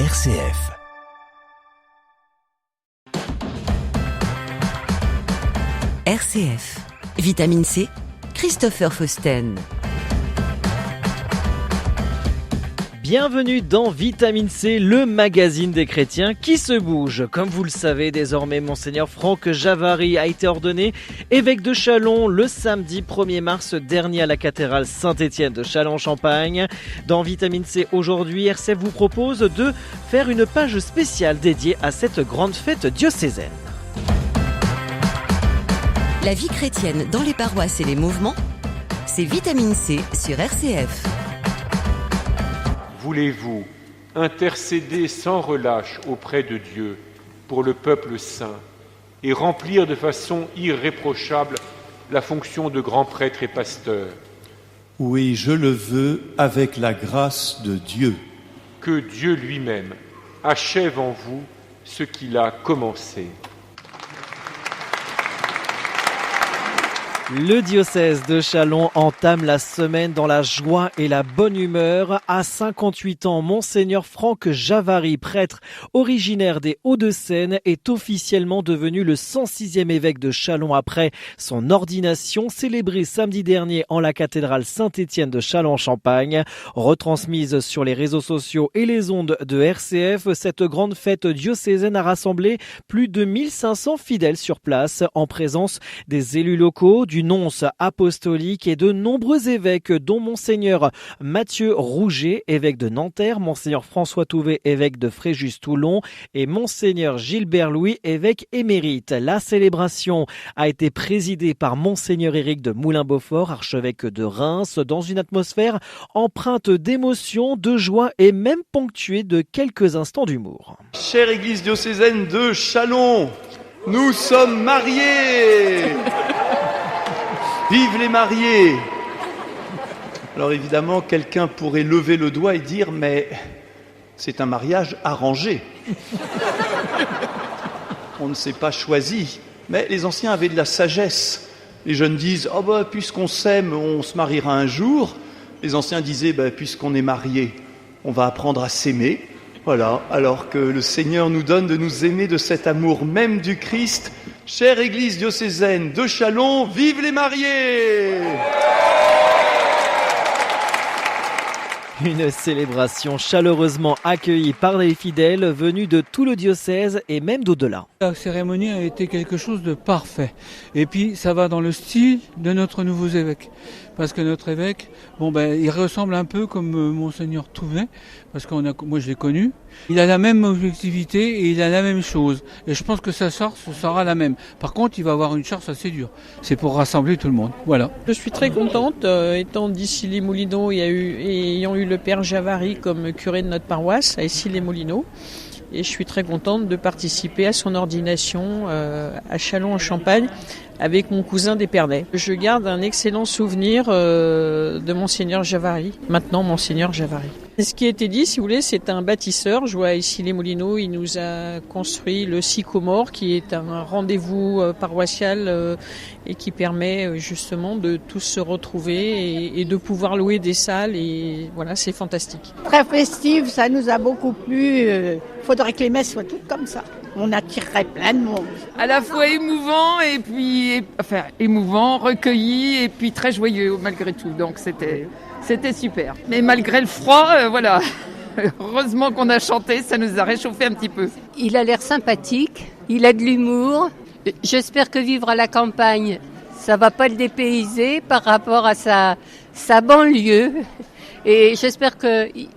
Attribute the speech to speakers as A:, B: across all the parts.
A: RCF.
B: RCF. Vitamine C, Christopher Fausten.
C: Bienvenue dans Vitamine C, le magazine des chrétiens qui se bouge. Comme vous le savez, désormais, Monseigneur Franck Javary a été ordonné évêque de Châlons le samedi 1er mars dernier à la cathédrale Saint-Étienne de Châlons-en-Champagne. Dans Vitamine C aujourd'hui, RCF vous propose de faire une page spéciale dédiée à cette grande fête diocésaine.
B: La vie chrétienne dans les paroisses et les mouvements, c'est Vitamine C sur RCF.
D: Voulez-vous intercéder sans relâche auprès de Dieu pour le peuple saint et remplir de façon irréprochable la fonction de grand prêtre et pasteur?
E: Oui, je le veux avec la grâce de Dieu.
D: Que Dieu lui-même achève en vous ce qu'il a commencé.
C: Le diocèse de Châlons entame la semaine dans la joie et la bonne humeur. À 58 ans, Monseigneur Franck Javary, prêtre originaire des Hauts-de-Seine, est officiellement devenu le 106e évêque de Châlons après son ordination célébrée samedi dernier en la cathédrale Saint-Étienne de Châlons-en-Champagne. Retransmise sur les réseaux sociaux et les ondes de RCF, cette grande fête diocésaine a rassemblé plus de 1500 fidèles sur place en présence des élus locaux, du nonce apostolique et de nombreux évêques, dont Monseigneur Mathieu Rouget, évêque de Nanterre, Monseigneur François Touvet, évêque de Fréjus-Toulon et Monseigneur Gilbert Louis, évêque émérite. La célébration a été présidée par Monseigneur Éric de Moulin-Beaufort, archevêque de Reims, dans une atmosphère empreinte d'émotion, de joie et même ponctuée de quelques instants d'humour.
F: Chère Église diocésaine de Châlons, nous sommes mariés. Vive les mariés! Alors évidemment, quelqu'un pourrait lever le doigt et dire « mais c'est un mariage arrangé ». On ne s'est pas choisi, mais les anciens avaient de la sagesse. Les jeunes disent « oh bah, puisqu'on s'aime, on se mariera un jour ». Les anciens disaient « puisqu'on est mariés, on va apprendre à s'aimer ». Voilà, alors que le Seigneur nous donne de nous aimer de cet amour même du Christ. Chère Église diocésaine de Châlons, vive les mariés!
C: Une célébration chaleureusement accueillie par les fidèles venus de tout le diocèse et même d'au-delà.
G: La cérémonie a été quelque chose de parfait. Et puis ça va dans le style de notre nouveau évêque. Parce que notre évêque, il ressemble un peu comme Monseigneur Touvet, parce que moi je l'ai connu. Il a la même objectivité et il a la même chose. Et je pense que sa charge sera la même. Par contre, il va avoir une charge assez dure. C'est pour rassembler tout le monde. Voilà.
H: Je suis très contente, étant d'Issy-les-Moulineaux et ayant eu le père Javary comme curé de notre paroisse à Issy-les-Moulineaux. Et je suis très contente de participer à son ordination à Châlons-en-Champagne avec mon cousin d'Épernay. Je garde un excellent souvenir de Monseigneur Javary, maintenant Monseigneur Javary. Ce qui a été dit, si vous voulez, c'est un bâtisseur. Je vois ici les Moulineaux, il nous a construit le Sycomore, qui est un rendez-vous paroissial et qui permet justement de tous se retrouver et de pouvoir louer des salles. Et voilà, c'est fantastique.
I: Très festive, ça nous a beaucoup plu. Faudrait que les messes soient toutes comme ça. On attirerait plein de monde.
J: À la fois émouvant émouvant, recueilli et puis très joyeux malgré tout. Donc c'était super. Mais malgré le froid, heureusement qu'on a chanté, ça nous a réchauffé un petit peu.
K: Il a l'air sympathique, il a de l'humour. J'espère que vivre à la campagne, ça va pas le dépayser par rapport à sa banlieue. Et j'espère qu'il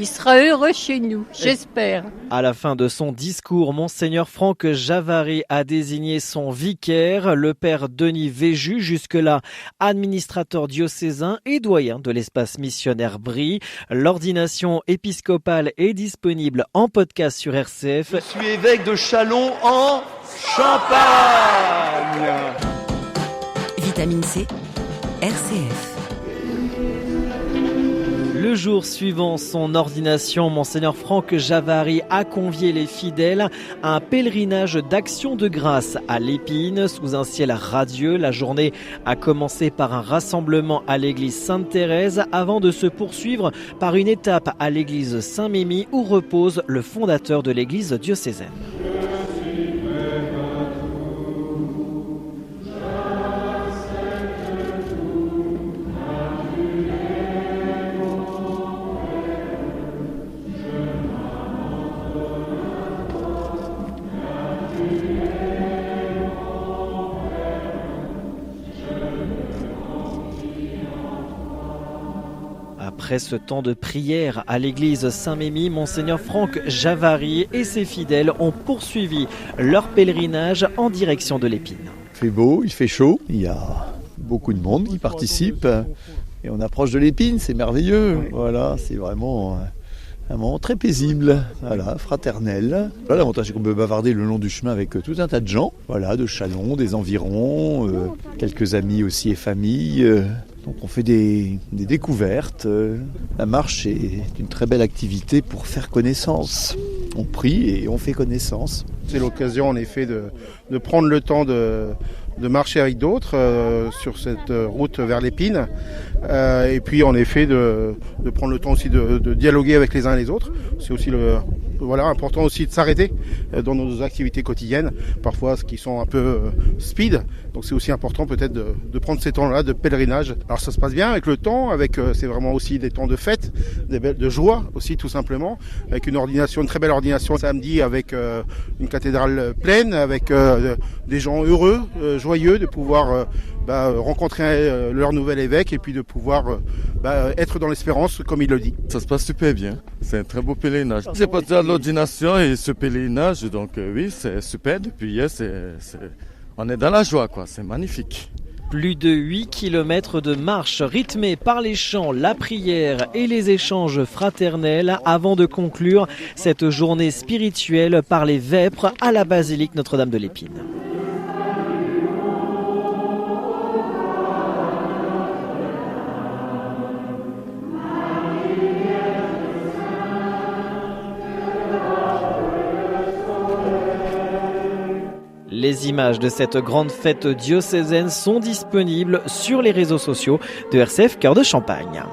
K: sera heureux chez nous, j'espère.
C: À la fin de son discours, Monseigneur Franck Javary a désigné son vicaire, le père Denis Véju, jusque-là administrateur diocésain et doyen de l'espace missionnaire Brie. L'ordination épiscopale est disponible en podcast sur RCF.
F: Je suis évêque de Châlons en Champagne.
B: Vitamine C, RCF.
C: Le jour suivant son ordination, Monseigneur Franck Javary a convié les fidèles à un pèlerinage d'action de grâce à l'Épine sous un ciel radieux. La journée a commencé par un rassemblement à l'église Sainte-Thérèse avant de se poursuivre par une étape à l'église Saint-Mémy où repose le fondateur de l'église diocésaine. Après ce temps de prière à l'église Saint-Mémy, Monseigneur Franck Javary et ses fidèles ont poursuivi leur pèlerinage en direction de l'Épine.
F: Il fait beau, il fait chaud, il y a beaucoup de monde qui participe et on approche de l'Épine, c'est merveilleux. Voilà, c'est vraiment un moment très paisible, voilà, fraternel. Voilà, l'avantage c'est qu'on peut bavarder le long du chemin avec tout un tas de gens, voilà, de Châlons, des environs, quelques amis aussi et familles. Donc on fait des découvertes. La marche est une très belle activité pour faire connaissance. On prie et on fait connaissance.
A: C'est l'occasion en effet de prendre le temps de marcher avec d'autres sur cette route vers l'Épine. Et puis en effet de prendre le temps aussi de dialoguer avec les uns et les autres. C'est aussi important aussi de s'arrêter dans nos activités quotidiennes, parfois qui sont un peu speed. Donc c'est aussi important peut-être de prendre ces temps-là de pèlerinage. Alors ça se passe bien avec le temps, c'est vraiment aussi des temps de fête, de joie aussi tout simplement, avec une très belle ordination samedi avec une cathédrale pleine, avec des gens heureux, joyeux de pouvoir rencontrer leur nouvel évêque et puis de pouvoir être dans l'espérance comme il le dit.
L: Ça se passe super bien, c'est un très beau pèlerinage. C'est parti à l'ordination et ce pèlerinage, donc oui, c'est super. Depuis hier, on est dans la joie, quoi. C'est magnifique.
C: Plus de 8 km de marche rythmée par les chants, la prière et les échanges fraternels avant de conclure cette journée spirituelle par les vêpres à la basilique Notre-Dame de l'Épine. Les images de cette grande fête diocésaine sont disponibles sur les réseaux sociaux de RCF Cœur de Champagne.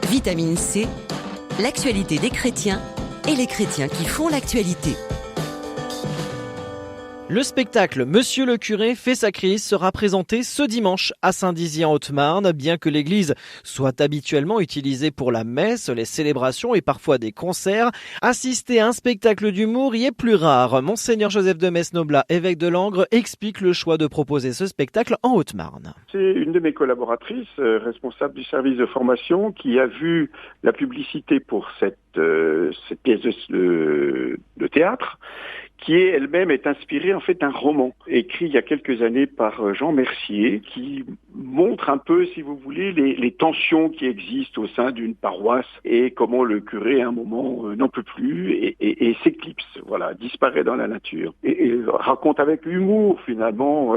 B: Vitamine C, l'actualité des chrétiens et les chrétiens qui font l'actualité.
C: Le spectacle Monsieur le curé fait sa crise sera présenté ce dimanche à Saint-Dizier en Haute-Marne. Bien que l'église soit habituellement utilisée pour la messe, les célébrations et parfois des concerts, assister à un spectacle d'humour y est plus rare. Monseigneur Joseph de Metz-Noblat, évêque de Langres, explique le choix de proposer ce spectacle en Haute-Marne.
M: C'est une de mes collaboratrices, responsable du service de formation, qui a vu la publicité pour cette pièce de théâtre, qui elle-même est inspirée en fait d'un roman écrit il y a quelques années par Jean Mercier, qui montre un peu, si vous voulez, les tensions qui existent au sein d'une paroisse et comment le curé à un moment n'en peut plus et s'éclipse, voilà, disparaît dans la nature et raconte avec humour finalement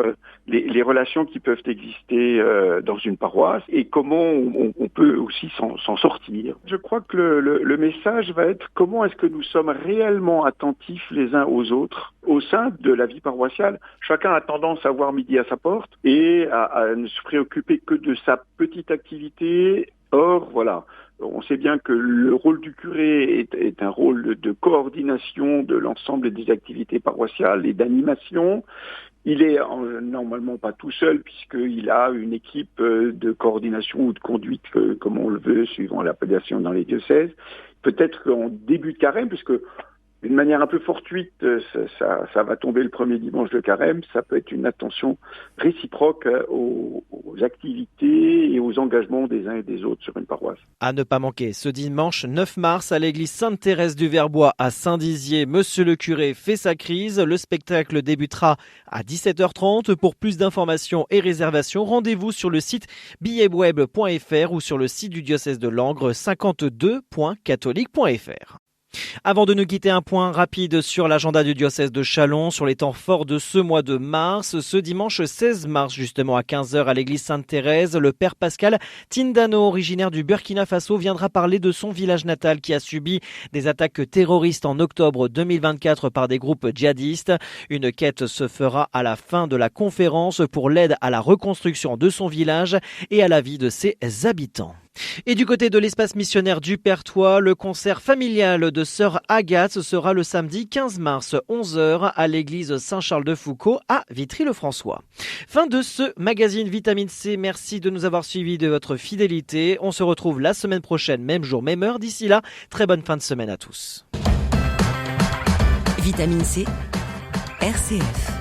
M: les relations qui peuvent exister dans une paroisse et comment on peut aussi s'en sortir. Je crois que le message va être comment est-ce que nous sommes réellement attentifs les uns aux autres au sein de la vie paroissiale. Chacun a tendance à voir midi à sa porte et à ne se préoccuper que de sa petite activité. Or, voilà, on sait bien que le rôle du curé est un rôle de coordination de l'ensemble des activités paroissiales et d'animation. Il est normalement pas tout seul puisqu'il a une équipe de coordination ou de conduite, comme on le veut, suivant l'appellation dans les diocèses. Peut-être qu'en début de carême, puisque d'une manière un peu fortuite, ça va tomber le premier dimanche de carême, ça peut être une attention réciproque aux activités et aux engagements des uns et des autres sur une paroisse.
C: À ne pas manquer, ce dimanche 9 mars à l'église Sainte-Thérèse du Verbois à Saint-Dizier, Monsieur le curé fait sa crise. Le spectacle débutera à 17h30. Pour plus d'informations et réservations, rendez-vous sur le site billetweb.fr ou sur le site du diocèse de Langres 52.catholique.fr. Avant de nous quitter, un point rapide sur l'agenda du diocèse de Châlons, sur les temps forts de ce mois de mars. Ce dimanche 16 mars, justement à 15h à l'église Sainte-Thérèse, le père Pascal Tindano, originaire du Burkina Faso, viendra parler de son village natal qui a subi des attaques terroristes en octobre 2024 par des groupes djihadistes. Une quête se fera à la fin de la conférence pour l'aide à la reconstruction de son village et à la vie de ses habitants. Et du côté de l'espace missionnaire du Perthois, le concert familial de Sœur Agathe sera le samedi 15 mars 11h à l'église Saint-Charles-de-Foucauld à Vitry-le-François. Fin de ce magazine Vitamine C. Merci de nous avoir suivis, de votre fidélité. On se retrouve la semaine prochaine, même jour, même heure. D'ici là, très bonne fin de semaine à tous.
B: Vitamine C, RCF.